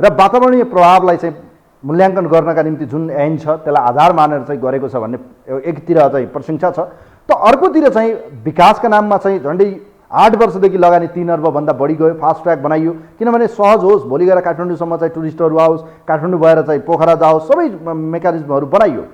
र वातावरणीय प्रभावलाई चाहिँ मूल्याङ्कन गर्नका निम्ति जुन ऐन छ त्यसलाई आधार मानेर चाहिँ गरेको छ भन्ने एकतिर चाहिँ प्रशंसा छ। त अर्कोतिर चाहिँ विकासका नाममा चाहिँ झन्डै 8 वर्षदेखि लगानी 3 अर्बभन्दा बढी गयो, फास्ट ट्र्याक बनाइयो किनभने सहज होस्, भोलि गएर काठमाडौँसम्म चाहिँ टुरिस्टहरू आओस्, काठमाडौँ भएर चाहिँ पोखरा जाओस्, सबै मेकानिजमहरू बनाइयो।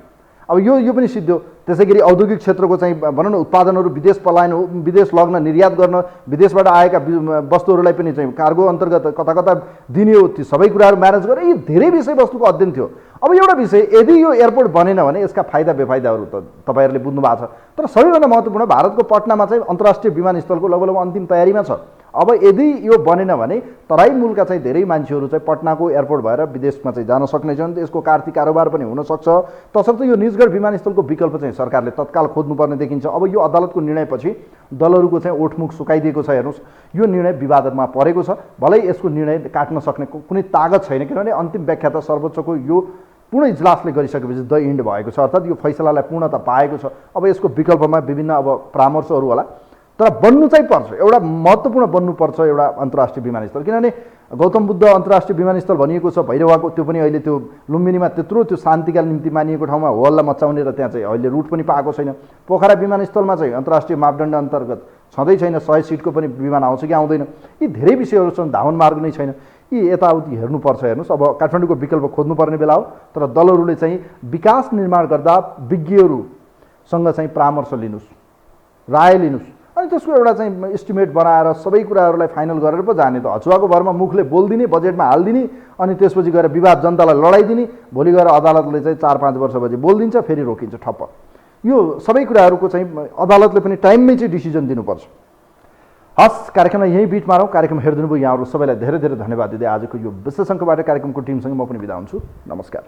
अब यो पनि सिद्धियो। त्यसै गरी औद्योगिक क्षेत्रको चाहिँ भनौँ न उत्पादनहरू विदेश पलायन, विदेश लग्न, निर्यात गर्न, विदेशबाट आएका वस्तुहरूलाई पनि चाहिँ कार्गो अन्तर्गत कता कता दिने हो, ती सबै कुराहरू म्यानेज गरेर यी धेरै विषयवस्तुको अध्ययन थियो। अब एउटा विषय, यदि यो एयरपोर्ट बनेन भने यसका फाइदा बेफाइदाहरू त तपाईँहरूले बुझ्नु भएको छ। तर सबैभन्दा महत्त्वपूर्ण, भारतको पटनामा चाहिँ अन्तर्राष्ट्रिय विमानस्थलको लगभग अन्तिम तयारीमा छ। अब यदि यो बनेन भने तराई मूलका चाहिँ धेरै मान्छेहरू चाहिँ पटनाको एयरपोर्ट भएर विदेशमा चाहिँ जान सक्नेछन्, यसको आर्थिक कारोबार पनि हुनसक्छ। तसर्थ यो निजगढ विमानस्थलको विकल्प चाहिँ सरकारले तत्काल खोज्नुपर्ने देखिन्छ। अब यो अदालतको निर्णयपछि दलहरूको चाहिँ ओठमुख सुकाइदिएको छ। हेर्नुहोस्, यो निर्णय विवादमा परेको छ, भलै यसको निर्णय काट्न सक्ने कुनै तागत छैन, किनभने अन्तिम व्याख्या त सर्वोच्चको यो पूर्ण इजलासले गरिसकेपछि द इन्ड भएको छ, अर्थात् यो फैसलालाई पूर्णता पाएको छ। अब यसको विकल्पमा विभिन्न अब परामर्शहरू होला, तर बन्नु चाहिँ पर्छ, एउटा महत्त्वपूर्ण बन्नुपर्छ एउटा अन्तर्राष्ट्रिय विमानस्थल। किनभने गौतम बुद्ध अन्तर्राष्ट्रिय विमानस्थल भनिएको छ भैरवाको, त्यो पनि अहिले त्यो लुम्बिनीमा त्यत्रो त्यो शान्तिका निम्ति मानिएको ठाउँमा होल्ला मचाउने र त्यहाँ चाहिँ अहिले रुट पनि पाएको छैन। पोखरा विमानस्थलमा चाहिँ अन्तर्राष्ट्रिय मापदण्ड अन्तर्गत छँदै छैन, 100 सिटको पनि विमान आउँछ कि आउँदैन, यी धेरै विषयहरू छन्, धावन मार्ग नै छैन। यी यताउति हेर्नुपर्छ। हेर्नुहोस्, अब काठमाडौँको विकल्प खोज्नुपर्ने बेला हो, तर दलहरूले चाहिँ विकास निर्माण गर्दा विज्ञहरूसँग चाहिँ परामर्श लिनुहोस्, राय लिनुहोस्, अनि त्यसको एउटा चाहिँ एस्टिमेट बनाएर सबै कुराहरूलाई फाइनल गरेर पो जाने। त हचुवाको भरमा मुखले बोलिदिने, बजेटमा हालिदिने, अनि त्यसपछि गएर विवाद जनतालाई लडाइदिने, भोलि गएर अदालतले चाहिँ 4-5 वर्षपछि बोलिदिन्छ, फेरि रोकिन्छ ठप्प। यो सबै कुराहरूको चाहिँ अदालतले पनि टाइममै चाहिँ डिसिजन दिनुपर्छ। हस्, कार्यक्रमलाई यहीँ बिट मारौँ। कार्यक्रम हेरिदिनुभयो यहाँहरू सबैलाई धेरै धेरै धन्यवाद दिँदै आजको यो विशेष अङ्कबाट कार्यक्रमको टिमसँग म पनि बिदा हुन्छु। नमस्कार।